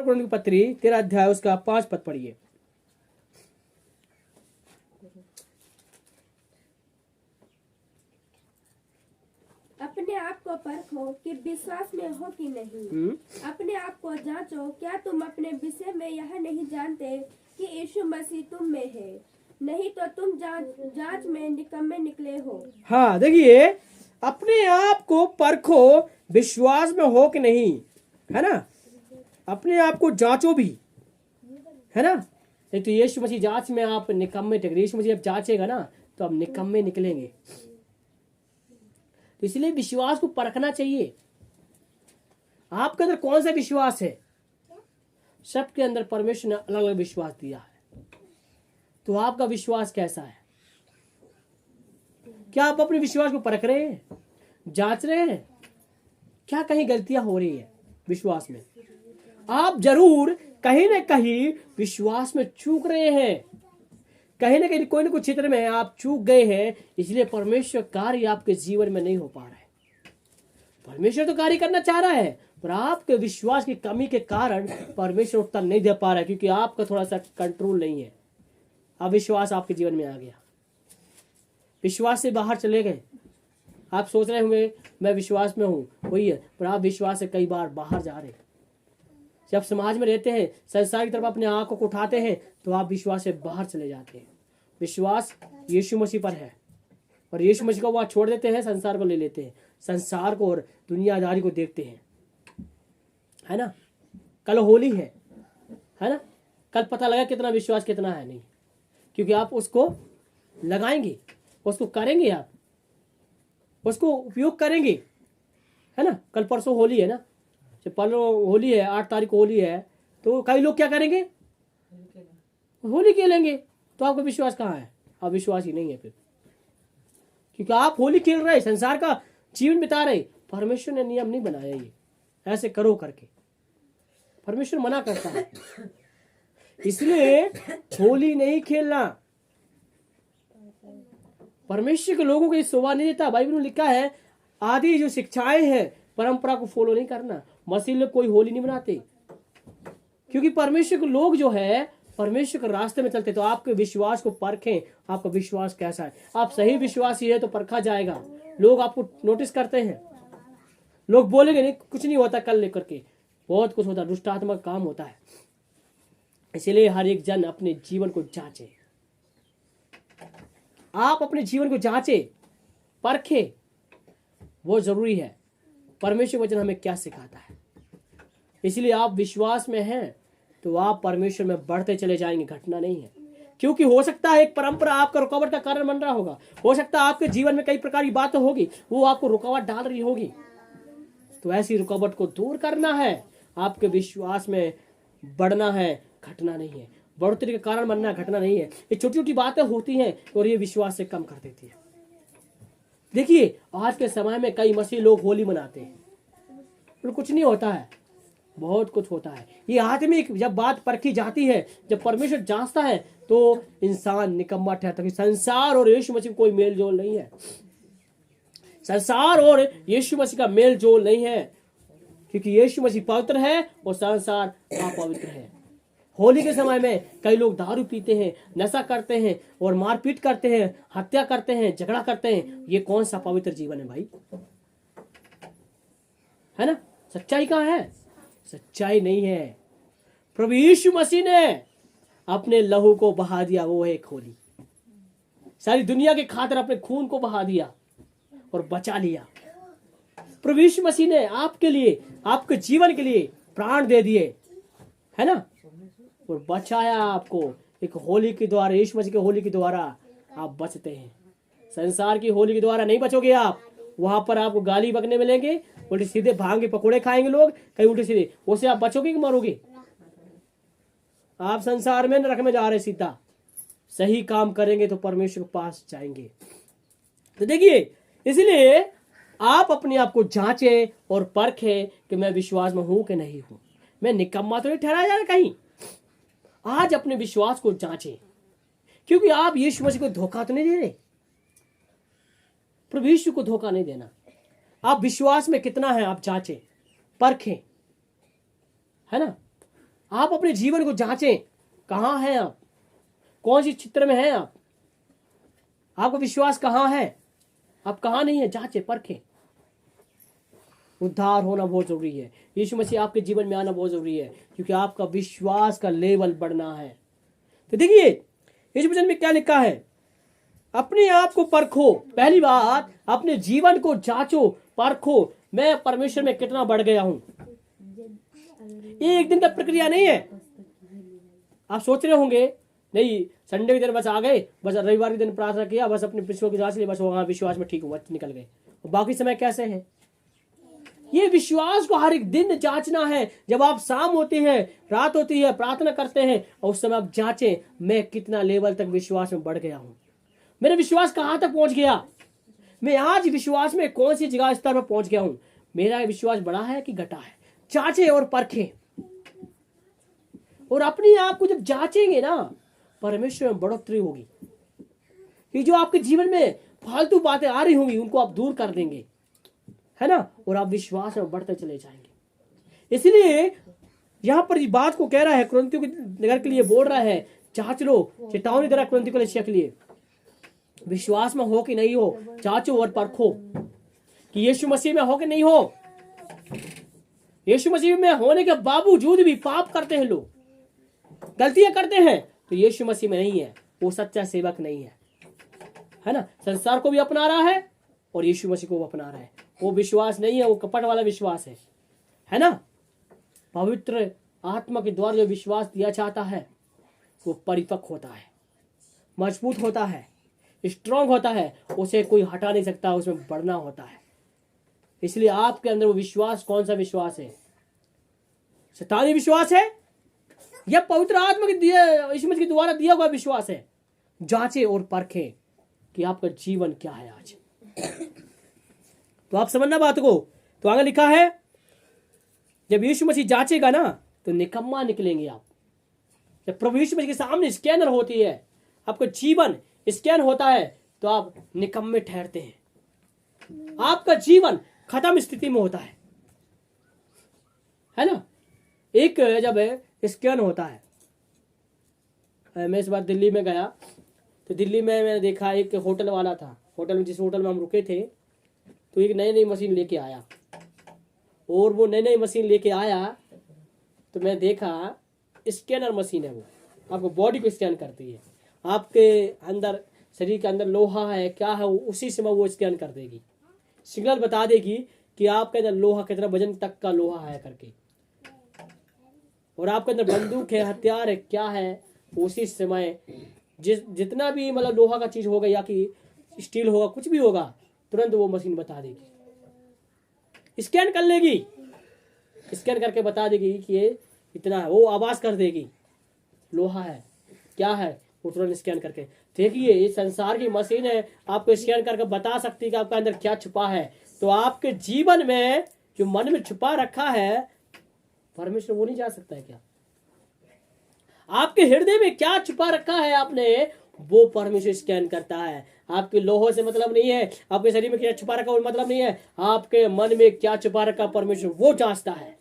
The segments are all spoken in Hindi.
कुरिन्थियों की पत्री 13 अध्याय उसका 5 पद पढ़िए। अपने आप को परखो कि विश्वास में हो कि नहीं। अपने आप को जांचो, क्या तुम अपने विषय में यह नहीं जानते कि यीशु मसीह तुम में है? नहीं तो तुम जांच में निकम्मे निकले हो। हाँ, देखिए, अपने आप को परखो विश्वास में हो कि नहीं, है ना। अपने आप को जांचो भी, है ना। नहीं तो यीशु मसीह जांच में आप निकम्मे निकले। यीशु मसीह अब जांचेगा ना तो आप निकम्मे निकलेंगे। तो इसलिए विश्वास को परखना चाहिए। आपके अंदर कौन सा विश्वास है? सबके अंदर परमेश्वर ने अलग अलग विश्वास दिया है। तो आपका विश्वास कैसा है? क्या आप अपने विश्वास को परख रहे हैं, जांच रहे हैं? क्या कहीं गलतियां हो रही है विश्वास में? आप जरूर कहीं ना कहीं विश्वास में चूक रहे हैं। कहीं ना कहीं कोई ना कोई क्षेत्र में आप चूक गए हैं, इसलिए परमेश्वर कार्य आपके जीवन में नहीं हो पा रहा है। परमेश्वर तो कार्य करना चाह रहा है, पर आपके विश्वास की कमी के कारण परमेश्वर उत्तर नहीं दे पा रहा है, क्योंकि आपका थोड़ा सा कंट्रोल नहीं है। अविश्वास आपके जीवन में आ गया, विश्वास से बाहर चले गए। आप सोच रहे होंगे मैं विश्वास में हूं, वही है, पर आप विश्वास से कई बार बाहर जा रहे हैं। जब समाज में रहते हैं, संसार की तरफ अपने आंखों को उठाते हैं, तो आप विश्वास से बाहर चले जाते हैं। विश्वास यीशु मसीह पर है, और यीशु मसीह को वहां छोड़ देते हैं, संसार को ले लेते हैं, संसार को और दुनियादारी को देखते हैं, है ना। कल होली है ना। कल पता लगा कितना विश्वास कितना है नहीं, क्योंकि आप उसको लगाएंगे, उसको करेंगे, आप उसको उपयोग करेंगे, है ना। कल परसों होली है ना, जब होली है, 8 तारीख को होली है, तो कई लोग क्या करेंगे? होली खेलेंगे। तो आपका विश्वास कहाँ है? आप विश्वास ही नहीं है फिर, क्योंकि आप होली खेल रहे, संसार का जीवन बिता रहे। परमेश्वर ने नियम नहीं बनाया ये ऐसे करो करके, परमेश्वर मना करता है। इसलिए होली नहीं खेलना। परमेश्वर के लोगों को ये शोभा नहीं देता। बाइबल में लिखा है, आदि जो शिक्षाएं हैं परंपरा को फॉलो नहीं करना। मसीह लोग कोई होली नहीं मनाते, क्योंकि परमेश्वर के लोग जो है परमेश्वर के रास्ते में चलते। तो आपके विश्वास को परखें, आपका विश्वास कैसा है। आप सही विश्वासी है तो परखा जाएगा। लोग आपको नोटिस करते हैं, लोग बोलेंगे नहीं कुछ नहीं होता, कल लेकर के बहुत कुछ होता है, दुष्टात्मक काम होता है। इसलिए हर एक जन अपने जीवन को जांचे। आप अपने जीवन को जांचे, परखे, वो जरूरी है। परमेश्वर वचन हमें क्या सिखाता है। इसलिए आप विश्वास में हैं तो आप परमेश्वर में बढ़ते चले जाएंगे, घटना नहीं है। क्योंकि हो सकता है एक परंपरा आपका रुकावट का कारण बन रहा होगा, हो सकता है आपके जीवन में कई प्रकार की बातें होगी, वो आपको रुकावट डाल रही होगी। तो ऐसी रुकावट को दूर करना है, आपके विश्वास में बढ़ना है, घटना नहीं है। बढ़ोतरी का कारण बनना, घटना नहीं है। ये छोटी छोटी बातें होती हैं और ये विश्वास से कम कर देती है। देखिए, आज के समय में कई मसीह लोग होली मनाते हैं, तो कुछ नहीं होता है, बहुत कुछ होता है। ये आत्मिक जब बात परखी जाती है, जब परमेश्वर जांचता है, तो इंसान निकम्मा ठहरता है। संसार और यीशु मसीह कोई मेल जोल नहीं है। संसार और यीशु मसीह का मेल जोल नहीं है, क्योंकि यीशु मसीह पवित्र है और संसार अपवित्र है। होली के समय में कई लोग दारू पीते हैं, नशा करते हैं और मारपीट करते हैं, हत्या करते हैं, झगड़ा करते हैं। ये कौन सा पवित्र जीवन है भाई? है ना। सच्चाई कहाँ है? सच्चाई नहीं है। प्रभु यीशु मसीह ने अपने लहू को बहा दिया, वो है होली। सारी दुनिया के खातिर अपने खून को बहा दिया और बचा लिया। प्रभु यीशु मसीह ने आपके लिए, आपके जीवन के लिए प्राण दे दिए, है ना, और बचाया आपको। एक होली के द्वारा, यीशु मसीह के होली के द्वारा आप बचते हैं। संसार की होली के द्वारा नहीं बचोगे आप। वहां पर आपको गाली बकने मिलेंगे, उल्टे सीधे भांग के पकोड़े खाएंगे लोग, कहीं उल्टे सीधे। उससे आप बचोगे कि मरोगे? आप संसार में नरक में जा रहे, सीधा सही काम करेंगे तो परमेश्वर के पास जाएंगे। तो देखिए, इसलिए आप अपने आप को जांचे और परखे कि मैं विश्वास में हूं कि नहीं हूं, मैं निकम्मा तो नहीं ठहराया जा रहा कहीं। आज अपने विश्वास को जांचे, क्योंकि आप यीशु मसीह को धोखा तो नहीं दे रहे। प्रभु यीशु को धोखा नहीं देना। आप विश्वास में कितना है आप जांचे, परखें, है ना। आप अपने जीवन को जांचें, कहां हैं आप, कौन सी चित्र में हैं आप, आपका विश्वास कहां है, आप कहां नहीं है, जांचें परखें। उद्धार होना बहुत जरूरी है, यीशु मसीह आपके जीवन में आना बहुत जरूरी है, क्योंकि आपका विश्वास का लेवल बढ़ना है। तो देखिए यीशु वचन में क्या लिखा है, अपने आप को परखो। पहली बात, अपने जीवन को जांचो, परखो, मैं परमेश्वर में कितना बढ़ गया हूं। ये एक दिन का प्रक्रिया नहीं है। आप सोच रहे होंगे नहीं, संडे के दिन बस आ गए, बस रविवार के दिन प्रार्थना किया, बस अपने विश्वास की जांच ली, बस वहां विश्वास में ठीक हुआ, निकल गए, बाकी समय कैसे है। ये विश्वास को हर एक दिन जांचना है। जब आप शाम होती है, रात होती है, प्रार्थना करते हैं, और उस समय आप जांचें, मैं कितना लेवल तक विश्वास में बढ़ गया हूं, मेरा विश्वास कहां तक पहुंच गया, मैं आज विश्वास में कौन सी जगह स्तर पर पहुंच गया हूं, मेरा विश्वास बढ़ा है कि घटा है। जांचें और परखें, और अपने आप को जब जांचेंगे ना, परमेश्वर में बढ़ोतरी होगी। ये जो आपके जीवन में फालतू बातें आ रही होंगी, उनको आप दूर कर देंगे, है ना, और आप विश्वास में बढ़ते चले जाएंगे। इसलिए यहां पर इस बात को कह रहा है, कुरिन्थियों के नगर के लिए बोल रहा है, जांच लो, चेतावनी दे रहा है कुरिन्थियों के कलीसिया के लिए, विश्वास में हो कि नहीं हो, जांचो और परखो कि यीशु मसीह में हो कि नहीं हो। यीशु मसीह में होने के बावजूद भी पाप करते हैं लोग, गलतियां करते हैं, तो यीशु मसीह में नहीं है, वो सच्चा सेवक नहीं है ना। संसार को भी अपना रहा है और यीशु मसीह को भी अपना रहा है, वो विश्वास नहीं है, वो कपट वाला विश्वास है ना। पवित्र आत्मा के द्वारा जो विश्वास दिया जाता है वो परिपक्व होता है, मजबूत होता है, स्ट्रांग होता है, उसे कोई हटा नहीं सकता, उसमें बढ़ना होता है। इसलिए आपके अंदर वो विश्वास कौन सा विश्वास है, शैतानी विश्वास है या पवित्र आत्मा के दिए यीशु मसीह के द्वारा दिया हुआ विश्वास है। जांचें और परखें कि आपका जीवन क्या है आज। तो आप समझना बात को। तो आगे लिखा है, जब यीशु मसीह जांचेगा ना तो निकम्मा निकलेंगे आप। जब प्रभु यीशु मसीह के सामने स्कैनर होती है, आपका जीवन स्कैन होता है, तो आप निकम्मे ठहरते हैं, आपका जीवन खत्म स्थिति में होता है ना। एक जब स्कैन होता है, मैं इस बार दिल्ली में गया, तो दिल्ली में मैंने देखा एक होटल वाला था, होटल में, जिस होटल में हम रुके थे, तो एक नई नई मशीन लेके आया, और वो नई नई मशीन लेके आया तो मैं देखा स्कैनर मशीन है, वो आपको बॉडी को स्कैन करती है, आपके अंदर शरीर के अंदर लोहा है क्या है, उसी समय वो स्कैन कर देगी, सिग्नल बता देगी कि आपके अंदर लोहा कितना वजन तक का लोहा है करके, और आपके अंदर बंदूक है, हथियार है, क्या है, उसी समय जितना भी मतलब लोहा का चीज होगा या कि स्टील होगा, कुछ भी होगा, तुरंत वो मशीन बता देगी, स्कैन कर लेगी, स्कैन करके बता देगी कि ये इतना है, वो आवाज कर देगी लोहा है क्या है, वो तुरंत स्कैन करके। देखिए ये संसार की मशीन है, आपको स्कैन करके बता सकती है कि आपके अंदर क्या छुपा है। तो आपके जीवन में जो मन में छुपा रखा है, परमेश्वर वो नहीं जा सकता है क्या? आपके हृदय में क्या छुपा रखा है आपने, वो परमेश्वर स्कैन करता है। आपके लोहों से मतलब नहीं है, आपके शरीर में क्या छुपा रखा वो मतलब नहीं है, आपके मन में क्या छुपा रखा परमेश्वर वो जांचता है।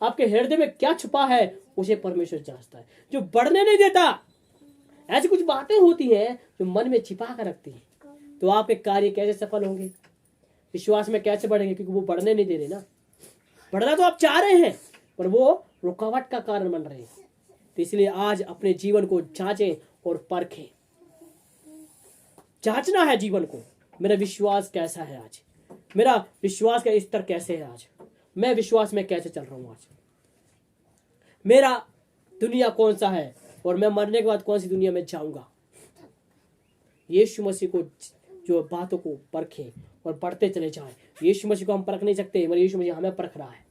आपके हृदय में क्या छुपा है उसे परमेश्वर जांचता है, जो बढ़ने नहीं देता। ऐसी कुछ बातें होती हैं जो मन में छिपा कर रखती है, तो आपके कार्य कैसे सफल होंगे, विश्वास में कैसे बढ़ेंगे, क्योंकि वो बढ़ने नहीं दे रहे ना। बढ़ना तो आप चाह रहे हैं पर वो रुकावट का कारण बन रहे हैं। तो इसलिए आज अपने जीवन को जांचें और परखें। जांचना है जीवन को, मेरा विश्वास कैसा है आज, मेरा विश्वास का स्तर कैसे है आज, मैं विश्वास में कैसे चल रहा हूं आज, मेरा दुनिया कौन सा है और मैं मरने के बाद कौन सी दुनिया में जाऊंगा। यीशु मसीह को जो बातों को परखें और पढ़ते चले जाएं। यीशु मसीह को हम परख नहीं सकते, मगर यीशु मसीह हमें परख रहा है,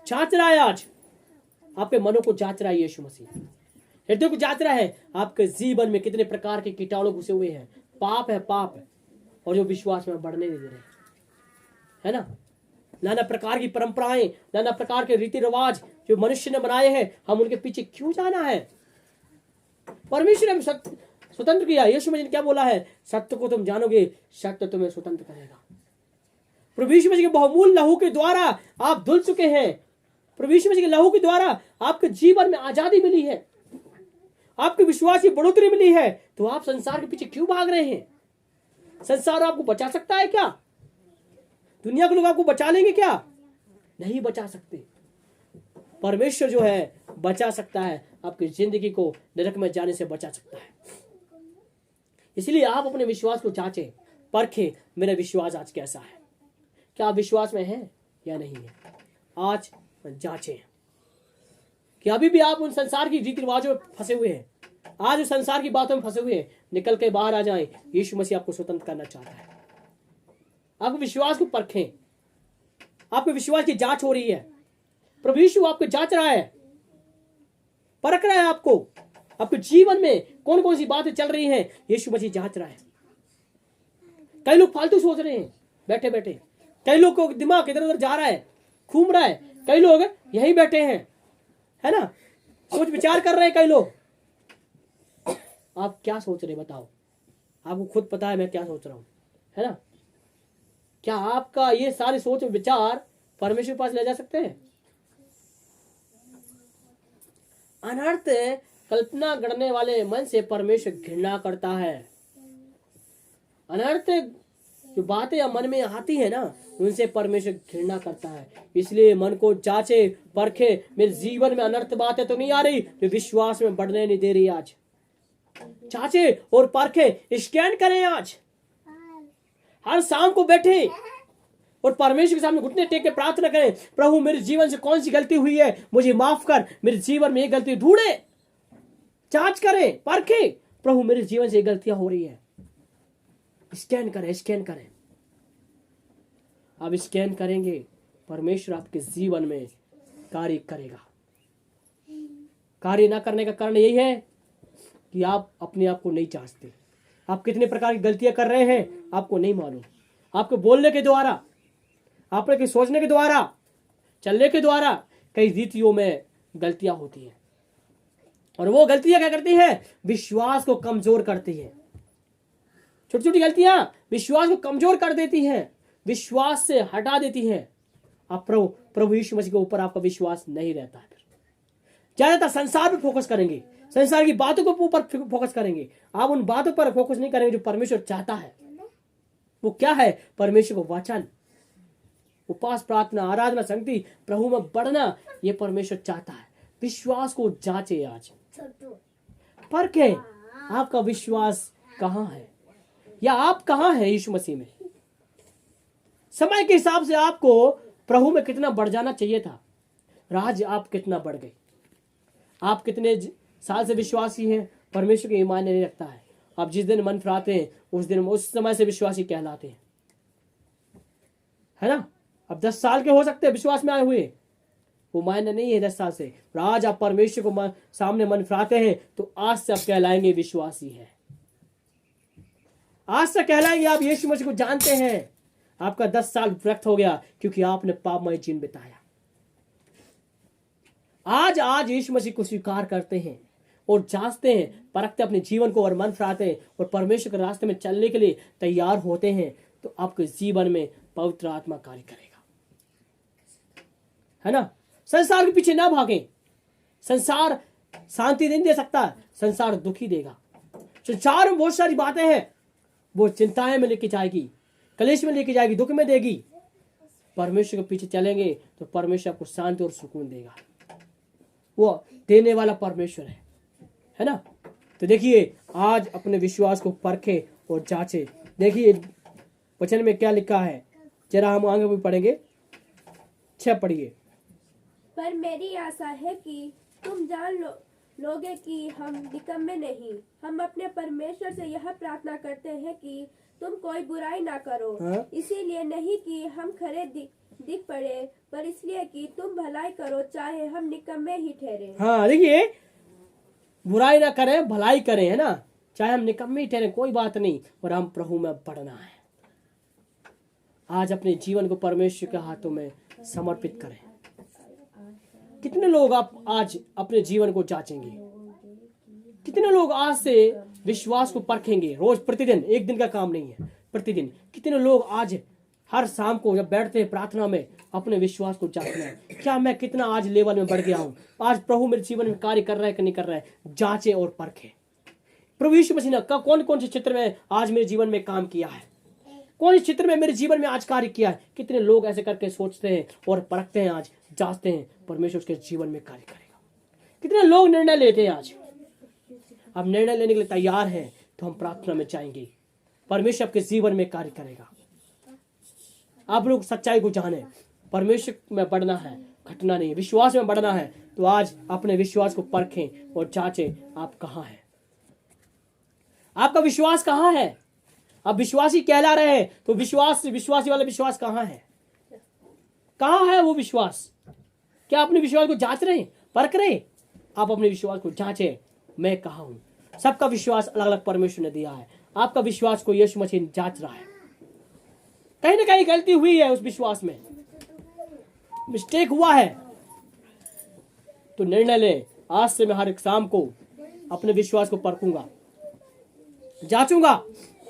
जांच रहा है। आज आपके मनों को जांच रहा है यीशु मसीह, हृदय को जांच रहा है। आपके जीवन में कितने प्रकार के कीटाणु घुसे हुए हैं, पाप है और जो विश्वास में बढ़ने नहीं दे रहे, है ना। नाना प्रकार की परंपराएं, नाना प्रकार के रीति रिवाज जो मनुष्य ने बनाए हैं, हम उनके पीछे क्यों जाना है। परमेश्वर ने स्वतंत्र किया। यीशु मसीह ने क्या बोला है, सत्य को तुम जानोगे, सत्य तुम्हें स्वतंत्र करेगा। प्रभु यीशु मसीह के बहुमूल्य लहू के द्वारा आप धुल चुके हैं, प्रभु यीशु मसीह के लहू के द्वारा आपके जीवन में आजादी मिली है, आपके विश्वास की बढ़ोतरी मिली है, तो आप संसार के पीछे क्यों भाग रहे हैं? संसार आपको बचा सकता है क्या? दुनिया के लोग आपको बचा लेंगे क्या? नहीं बचा सकते। परमेश्वर जो है बचा सकता है, आपकी जिंदगी को नरक में जाने से बचा सकता है। इसलिए आप अपने विश्वास को जांचें, परखें, मेरा विश्वास आज कैसा है, क्या आप विश्वास में हैं या नहीं है। आज जांचें कि अभी भी आप उन संसार की रीति रिवाजों में फंसे हुए हैं, आज उस संसार की बातों में फंसे हुए हैं, निकल के बाहर आ जाएं। यीशु मसीह आपको स्वतंत्र करना चाहता है। आपके विश्वास को परखें, आपके विश्वास की जांच हो रही है। प्रभु यीशु आपको जांच रहा है, परख रहा है आपको, आपके जीवन में कौन कौन सी बातें चल रही हैं, यीशु मसीह जांच रहा है। कई लोग फालतू सोच रहे हैं बैठे बैठे, कई लोग को दिमाग इधर उधर जा रहा है, घूम रहा है, कई लोग यहीं बैठे हैं, है ना, सोच विचार कर रहे हैं कई लोग। आप क्या सोच रहे बताओ? आपको खुद पता है मैं क्या सोच रहा हूं, है ना। क्या आपका ये सारे सोच विचार परमेश्वर के पास ले जा सकते हैं? अनर्थ कल्पना गढ़ने वाले मन से परमेश्वर घृणा करता है। अनर्थ जो बातें या मन में आती है ना, उनसे परमेश्वर घृणा करता है। इसलिए मन को जांचे, परखे, मेरे जीवन में अनर्थ बातें तो नहीं आ रही जो विश्वास में बढ़ने नहीं दे रही। आज जांचे और परखे, स्कैन करें। आज हर शाम को बैठे और परमेश्वर के सामने घुटने टेक के प्रार्थना करें, प्रभु मेरे जीवन से कौन सी गलती हुई है, मुझे माफ कर, मेरे जीवन में ये गलती ढूंढे, जांच करें, परखें, प्रभु मेरे जीवन से ये गलतियां हो रही है। स्कैन करें, स्कैन करें। आप स्कैन करेंगे, परमेश्वर आपके जीवन में कार्य करेगा। कार्य ना करने का कारण यही है कि आप अपने आप को नहीं जांचते। आप कितने प्रकार की गलतियां कर रहे हैं आपको नहीं मालूम। आपके बोलने के द्वारा, आपके सोचने के द्वारा, चलने के द्वारा कई रीतियों में गलतियां होती हैं, और वो गलतियां क्या करती हैं? विश्वास को कमजोर करती हैं। छोटी छोटी गलतियां विश्वास को कमजोर कर देती हैं, विश्वास से हटा देती हैं। आप प्रभु यीशु मसीह के ऊपर आपका विश्वास नहीं रहता है। ज्यादातर संसार पर फोकस करेंगे, संसार की बातों के ऊपर फोकस करेंगे। आप उन बातों पर फोकस नहीं करेंगे जो परमेश्वर चाहता है। वो क्या है? परमेश्वर को वचन, उपास, प्रार्थना, आराधना, संगति, प्रभु में बढ़ना, ये परमेश्वर चाहता है। विश्वास को जांचे, आज परखे आपका विश्वास कहां है, या आप कहां हैं यीशु मसीह में। समय के हिसाब से आपको प्रभु में कितना बढ़ जाना चाहिए था, आज आप कितना बढ़ गए। आप कितने साल से विश्वासी हैं, परमेश्वर के ईमान नहीं रखता है। आप जिस दिन मन फिराते हैं उस दिन, उस समय से विश्वासी कहलाते हैं, है ना। अब 10 साल के हो सकते हैं विश्वास में आए हुए, वो मायने नहीं है 10 साल से। और आज आप परमेश्वर को सामने मन फिराते हैं तो आज से आप कहलाएंगे विश्वासी हैं। आज से कहलाएंगे आप यीशु मसीह को जानते हैं। आपका 10 साल व्यर्थ हो गया क्योंकि आपने पापमय जीवन बिताया। आज यीशु मसीह को स्वीकार करते हैं और जांचते हैं, परखते अपने जीवन को और मन फिराते हैं और परमेश्वर के रास्ते में चलने के लिए तैयार होते हैं, तो आपके जीवन में पवित्र आत्मा कार्य करेगा, है ना। संसार के पीछे ना भागें। संसार शांति नहीं दे सकता, संसार दुखी देगा। संसार में बहुत सारी बातें हैं, वो चिंताएं में लेके जाएगी, कलेश में लेके जाएगी, दुख में देगी। परमेश्वर के पीछे चलेंगे तो परमेश्वर आपको शांति और सुकून देगा। वो देने वाला परमेश्वर है ना। तो देखिए, आज अपने विश्वास को परखे और जांचे। देखिए वचन में क्या लिखा है, जरा हम आगे भी पढ़ेंगे। 6 पढ़िए। पर मेरी आशा है कि तुम जान लोगे कि हम निकम्मे नहीं। हम अपने परमेश्वर से यह प्रार्थना करते हैं कि तुम कोई बुराई ना करो। हाँ? इसीलिए नहीं कि हम खरे दिख पड़े, पर इसलिए कि तुम भलाई करो, चाहे हम निकम्मे ही ठहरे। हाँ, देखिए, बुराई ना करें, भलाई करें, है ना। चाहे हम निकम्मे ही ठहरे, कोई बात नहीं, और हम प्रभु में बढ़ना है। आज अपने जीवन को परमेश्वर के हाथों में समर्पित करें। कितने लोग आप आज अपने जीवन को जांचेंगे? कितने लोग आज से विश्वास को परखेंगे? रोज, प्रतिदिन, एक दिन का काम नहीं है, प्रतिदिन। कितने लोग आज हर शाम को जब बैठते हैं प्रार्थना में अपने विश्वास को जांचना है। क्या मैं कितना आज लेवल में बढ़ गया हूं? आज प्रभु मेरे जीवन में कार्य कर रहा है कि नहीं कर रहा है? जांचे और परखे। प्रभु यीशु मसीह ने कौन कौन से क्षेत्र में आज मेरे जीवन में काम किया है, कौन से क्षेत्र में मेरे जीवन में आज कार्य किया है। कितने लोग ऐसे करके सोचते हैं और परखते हैं, आज जांचते हैं, परमेश्वर उसके जीवन में कार्य करेगा। कितने लोग निर्णय लेते हैं आज। अब निर्णय लेने के लिए तैयार हैं तो हम प्रार्थना में जाएंगे, परमेश्वर आपके जीवन में कार्य करेगा। आप लोग सच्चाई को जाने, परमेश्वर में बढ़ना है, घटना नहीं, विश्वास में बढ़ना है। तो आज अपने विश्वास को परखें और जांचें, आप कहाँ हैं, आपका विश्वास कहाँ है। आप विश्वासी कहला रहे हैं तो विश्वासी वाला विश्वास कहाँ है? कहाँ है वो विश्वास? क्या अपने विश्वास को जांच रहे हैं, परख रहे हैं? आप अपने विश्वास को जांचें, मैं कहाँ हूं। सबका विश्वास अलग अलग परमेश्वर ने दिया है। आपका विश्वास को यीशु मसीह जांच रहा है। कहीं ना कहीं गलती हुई है, उस विश्वास में मिस्टेक हुआ है, तो निर्णय ले, आज से मैं हर एक शाम को अपने विश्वास को परखूंगा, जांचूंगा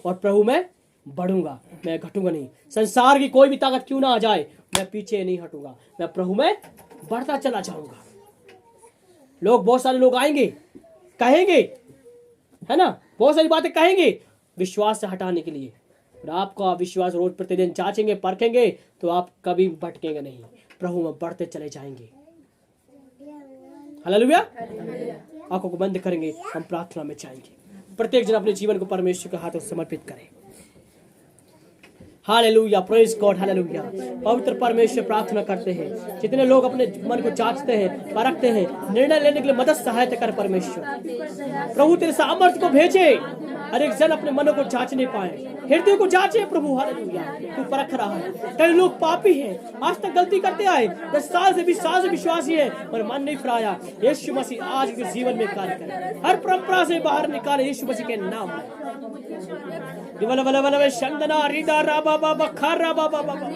और प्रभु में बढ़ूंगा, मैं घटूंगा नहीं। संसार की कोई भी ताकत क्यों ना आ जाए, मैं पीछे नहीं हटूंगा, मैं प्रभु में बढ़ता चला जाऊंगा। बहुत सारे लोग आएंगे, कहेंगे, है ना, बहुत सारी बातें कहेंगे विश्वास से हटाने के लिए। और आपका विश्वास रोज प्रतिदिन जांचेंगे, परखेंगे, तो आप कभी भटकेंगे नहीं, प्रभु में बढ़ते चले जाएंगे। हालेलुया। आंखों को बंद करेंगे, हम प्रार्थना में जाएंगे। प्रत्येक जन अपने जीवन को परमेश्वर के हाथों समर्पित करें। Hallelujah, praise God, hallelujah. पवित्र परमेश्वर, प्रार्थना करते हैं जितने लोग अपने मन को जांचते हैं, परखते हैं, निर्णय लेने के लिए मदद सहायता कर परमेश्वर। प्रभु तेरे सामर्थ्य को भेजे, हर एक जन अपने मनों को जांचने पाए, हृदय को जांचे प्रभु। हालेलुया, तू परख रहा है। कई लोग पापी हैं, आज तक गलती करते आए, 10 साल से 20 साल से विश्वासी है, पर मन नहीं फिराया। यीशु मसीह आज के जीवन में कार्य करे, हर परंपरा से बाहर निकाले यीशु मसीह के नाम में। शंदना रिदा राबा बाबा खारा बाबा बाबा,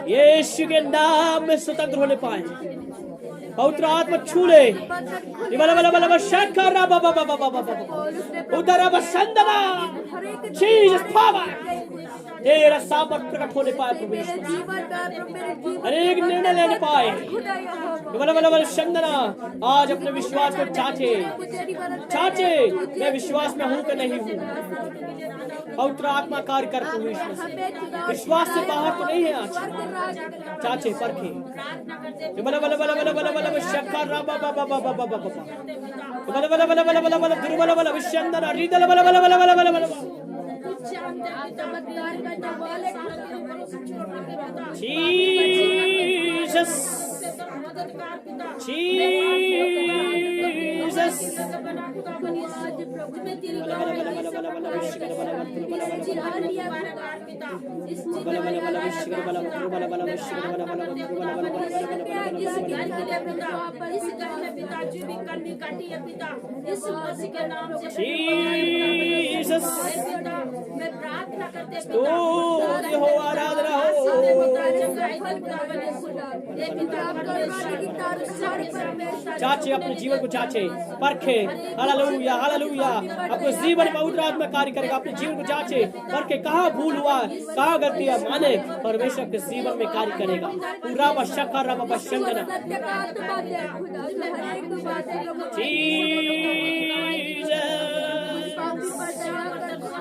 यीशु के नाम में स्वतंत्र होने पाए, पवित्र आत्मा छू ले। तेरा सामर्थ प्रकट होने पाए, अनेक निर्णय लेने पाए। शंदना आज अपने विश्वास को जांचे, मैं विश्वास में हूँ कि नहीं हूँ। पवित्र आत्मा कार्य कर, विश्वास से बाहर तो नहीं है आज, जांचे परखे। आराधना जांचे, अपने जीवन को जांचे, परखे। Hallelujah, hallelujah. अपने जीवन में पवित्र आत्मा कार्य करेगा। अपने जीवन को जांचे, परखे, कहाँ भूल हुआ, कहाँ गलती है, माने परमेश्वर के जीवन में कार्य करेगा। पूरा बशका रबा बशंगना,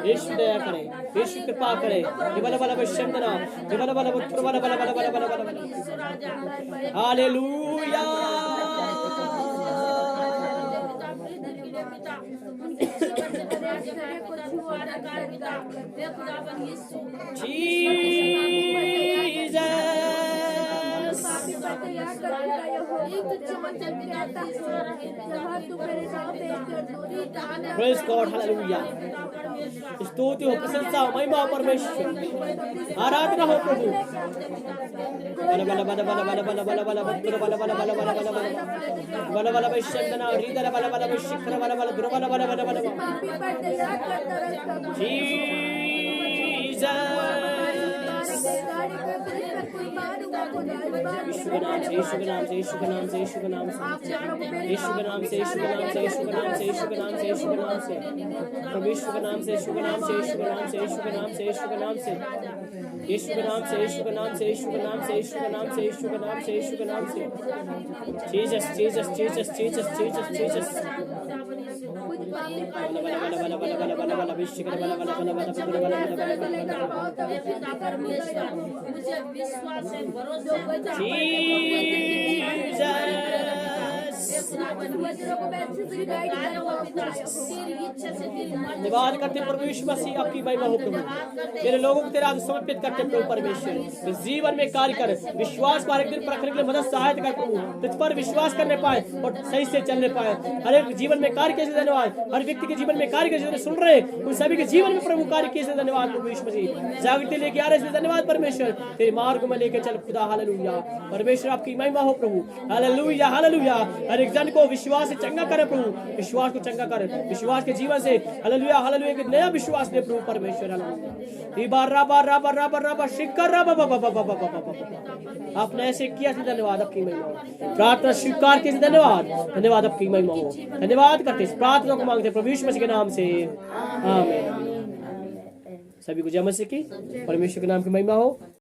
यीशु दया करे, यीशु कृपा करे। हालेलुया। Praise God, hallelujah. स्तुति हो, प्रशंसा हो, महिमा हो परमेश्वर, आराधना हो प्रभु। बला बला बला बला बला बला बला बला बला बला बला बला बला बला बला बला बशंदना हृदय बला बला बशिखर बला बला दुर बला बला बला बला जीसस। यीशु के नाम से, यीशु के नाम से, यीशु के नाम से, यीशु के नाम से, यीशु के नाम से, यीशु के नाम से, यीशु के नाम से, यीशु के नाम से, यीशु के नाम से, प्रभु यीशु के नाम से, यीशु के नाम से, यीशु के नाम से, यीशु के नाम से, यीशु के नाम से, यीशु के नाम से, यीशु के नाम से, यीशु के नाम से, यीशु के नाम से, यीशु के नाम से, यीशु के नाम से, Jesus Jesus Jesus Jesus Jesus Jesus धन्यवाद करते प्रभु यीशु मसीह, आपकी महिमा हो प्रभु। मेरे लोगों को तेरा हाथ समर्पित करते प्रभु परमेश्वर, इस जीवन में कार्य कर, विश्वास पर एक दिन परखने के लिए मदद सहायता कर प्रभु, तुझ पर विश्वास करने पाए और सही से चलने पाए। हर एक जीवन में कार्य कैसे धन्यवाद, हर व्यक्ति के जीवन में कार्य कैसे सुन रहे हैं उन सभी के जीवन में प्रभु कार्य कैसे धन्यवाद प्रभु यीशु मसीह। जागृति लेके आ रहे हैं, धन्यवाद परमेश्वर, तेरे मार्ग में लेके चल खुदा। हालेलुया परमेश्वर, आपकी महिमा हो प्रभु। Hallelujah hallelujah. हर एक जन को विश्वास से चंगा करे प्रभु, विश्वास को चंगा कर, विश्वास के जीवन से हालेलुया हालेलुया एक नया विश्वास दे प्रभु परमेश्वर। आपने ऐसे किया था, धन्यवाद आपकी महिमा हो। प्रार्थना स्वीकार की धन्यवाद, धन्यवाद आपकी महिमा हो। धन्यवाद करते इस प्रार्थना को मांगते प्रभु यीशु मसीह के नाम से, आमीन। सभी को जय मसीह की, परमेश्वर के नाम की महिमा हो।